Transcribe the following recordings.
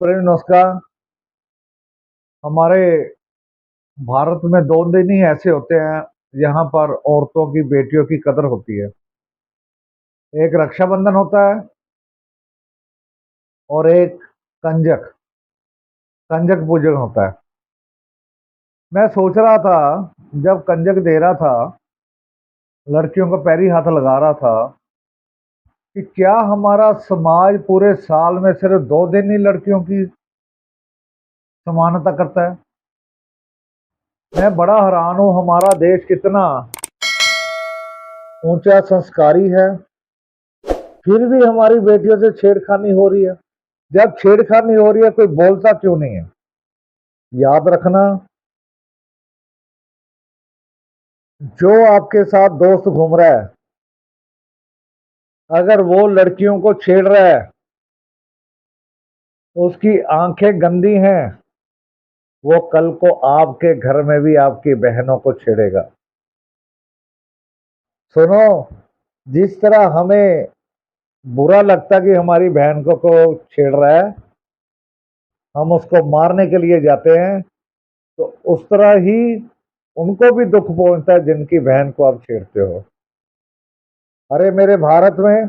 Friend नमस्कार। हमारे भारत में 2 दिन ही ऐसे होते हैं यहाँ पर औरतों की बेटियों की कदर होती है। एक रक्षाबंधन होता है और एक कंजक कंजक पूजन होता है। मैं सोच रहा था, जब कंजक दे रहा था, लड़कियों को पैरी हाथ लगा रहा था, कि क्या हमारा समाज पूरे साल में सिर्फ 2 दिन ही लड़कियों की समानता करता है। मैं बड़ा हैरान हूँ, हमारा देश कितना ऊंचा संस्कारी है, फिर भी हमारी बेटियों से छेड़खानी हो रही है। जब छेड़खानी हो रही है, कोई बोलता क्यों नहीं है? याद रखना, जो आपके साथ दोस्त घूम रहा है, अगर वो लड़कियों को छेड़ रहा है, उसकी आंखें गंदी हैं, वो कल को आपके घर में भी आपकी बहनों को छेड़ेगा। सुनो, जिस तरह हमें बुरा लगता कि हमारी बहन को छेड़ रहा है, हम उसको मारने के लिए जाते हैं, तो उस तरह ही उनको भी दुख पहुंचता है जिनकी बहन को आप छेड़ते हो। अरे मेरे भारत में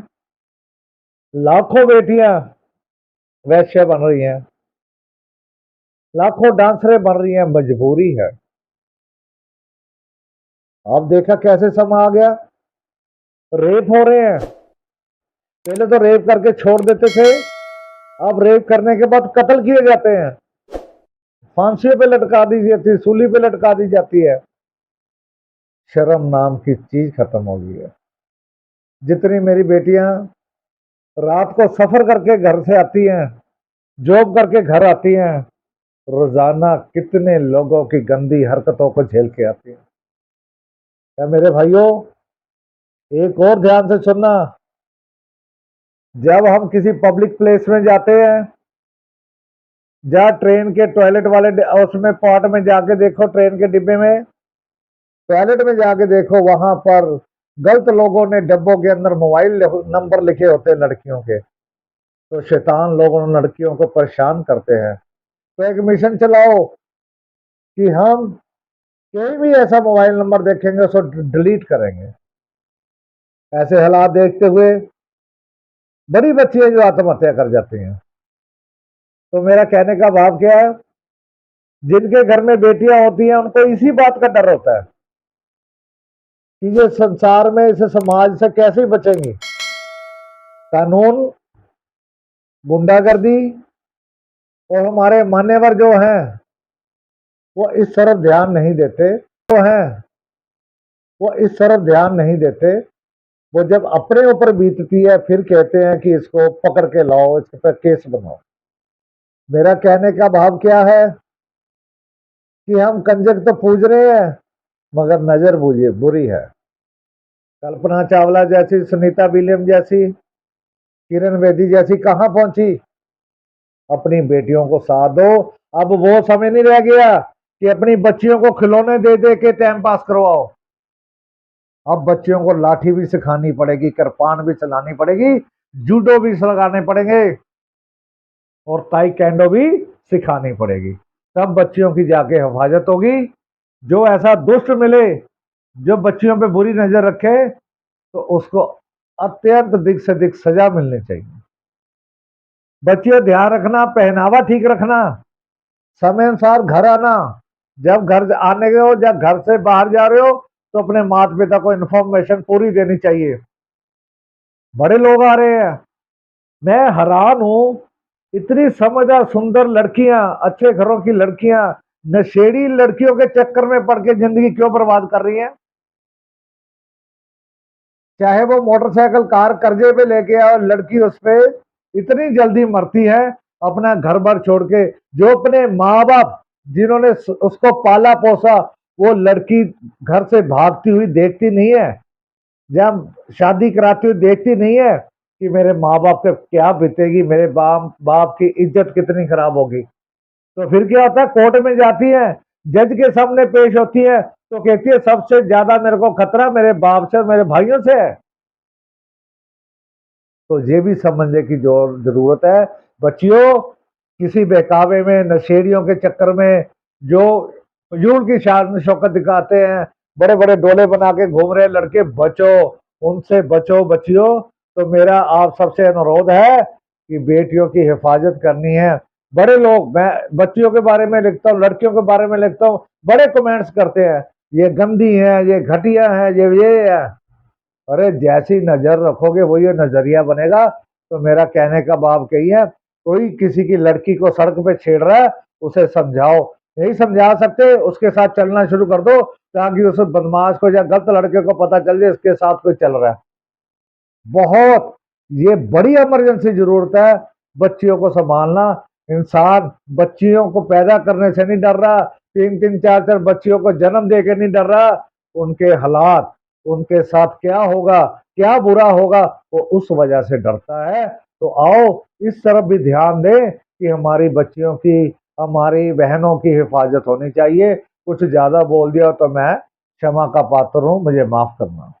लाखों बेटियां वैश्य बन रही हैं, लाखों डांसरें बन रही हैं, मजबूरी है। आप देखा कैसे समय आ गया, रेप हो रहे हैं। पहले तो रेप करके छोड़ देते थे, अब रेप करने के बाद कत्ल किए जाते हैं, फांसी पे लटका दी जाती है, सूली पे लटका दी जाती है। शर्म नाम की चीज खत्म हो गई है। जितनी मेरी बेटियां रात को सफर करके घर से आती हैं, जॉब करके घर आती हैं, रोजाना कितने लोगों की गंदी हरकतों को झेल के आती हैं। क्या मेरे भाइयों, एक और ध्यान से सुनना, जब हम किसी पब्लिक प्लेस में जाते हैं, जहाँ ट्रेन के टॉयलेट वाले उसमें पार्ट में जाके देखो, ट्रेन के डिब्बे में टॉयलेट में जाके देखो, वहां पर गलत लोगों ने डब्बों के अंदर मोबाइल नंबर लिखे होते हैं लड़कियों के। तो शैतान लोग उन लड़कियों को परेशान करते हैं। तो एक मिशन चलाओ कि हम कहीं भी ऐसा मोबाइल नंबर देखेंगे उसको डिलीट करेंगे। ऐसे हालात देखते हुए बड़ी बच्चियां जो आत्महत्या कर जाती हैं। तो मेरा कहने का भाव क्या है, जिनके घर में बेटियां होती हैं उनको इसी बात का डर होता है कि ये संसार में, इस समाज से कैसे बचेंगी। कानून, गुंडागर्दी और हमारे मान्यवर जो हैं वो इस तरफ ध्यान नहीं देते, तो हैं वो इस तरफ ध्यान नहीं देते। वो जब अपने ऊपर बीतती है फिर कहते हैं कि इसको पकड़ के लाओ, इस पर केस बनाओ। मेरा कहने का भाव क्या है कि हम कंजक तो पूज रहे हैं, मगर नजर बुरी है। कल्पना चावला जैसी, सुनीता विलियम जैसी, किरण बेदी जैसी कहां पहुंची? अपनी बेटियों को साथ दो। अब वो समय नहीं रह गया कि अपनी बच्चियों को खिलौने दे दे के टाइम पास करवाओ। अब बच्चियों को लाठी भी सिखानी पड़ेगी, कृपान भी चलानी पड़ेगी, जूडो भी लगाने पड़ेंगे और ताइक्वांडो भी सिखानी पड़ेगी। तब बच्चियों की जाके हिफाजत होगी। जो ऐसा दुष्ट मिले जो बच्चियों पे बुरी नजर रखे, तो उसको अत्यंत अधिक से अधिक सजा मिलनी चाहिए। बच्चियों ध्यान रखना, पहनावा ठीक रखना, समय अनुसार घर आना। जब घर आने के हो, जब घर से बाहर जा रहे हो, तो अपने माता पिता को इन्फॉर्मेशन पूरी देनी चाहिए। बड़े लोग आ रहे हैं, मैं हैरान हूं, इतनी समझदार सुंदर लड़कियां, अच्छे घरों की लड़कियां नशेड़ी लड़कियों के चक्कर में पड़ के जिंदगी क्यों बर्बाद कर रही हैं? चाहे वो मोटरसाइकिल कार कर्जे पे लेके आए और लड़की उस पे इतनी जल्दी मरती है, अपना घर बार छोड़ के। जो अपने माँ बाप जिन्होंने उसको पाला पोसा, वो लड़की घर से भागती हुई देखती नहीं है, जब शादी कराती हुई देखती नहीं है कि मेरे माँ बाप पे क्या बीतेगी, मेरे बाप बाप की इज्जत कितनी खराब होगी। तो फिर क्या होता है, कोर्ट में जाती है, जज के सामने पेश होती है, तो कहती है सबसे ज्यादा मेरे को खतरा मेरे बाप से और मेरे भाइयों से है। तो ये भी समझने की जो जरूरत है। बच्चियों, किसी बहकावे में, नशेड़ियों के चक्कर में जो फजूल की शान शौकत दिखाते हैं, बड़े बड़े डोले बना के घूम रहे लड़के, बचो, उनसे बचो बचियो। तो मेरा आप सबसे अनुरोध है कि बेटियों की हिफाजत करनी है। बड़े लोग, मैं बच्चियों के बारे में लिखता हूँ, लड़कियों के बारे में लिखता हूँ, बड़े कमेंट्स करते हैं, ये गंदी है, ये घटिया है, ये है। अरे जैसी नजर रखोगे वही नजरिया बनेगा। तो मेरा कहने का भाव यही है, कोई किसी की लड़की को सड़क पे छेड़ रहा है, उसे समझाओ, नहीं समझा सकते उसके साथ चलना शुरू कर दो, ताकि उस बदमाश को या गलत लड़के को पता चल जाए इसके साथ कोई चल रहा है। बहुत, ये बड़ी इमरजेंसी जरूरत है बच्चियों को संभालना। इंसान बच्चियों को पैदा करने से नहीं डर रहा, तीन तीन चार चार बच्चियों को जन्म दे के नहीं डर रहा, उनके हालात, उनके साथ क्या होगा, क्या बुरा होगा, वो उस वजह से डरता है। तो आओ इस तरफ भी ध्यान दें कि हमारी बच्चियों की, हमारी बहनों की हिफाजत होनी चाहिए। कुछ ज्यादा बोल दिया तो मैं क्षमा का पात्र हूं, मुझे माफ करना।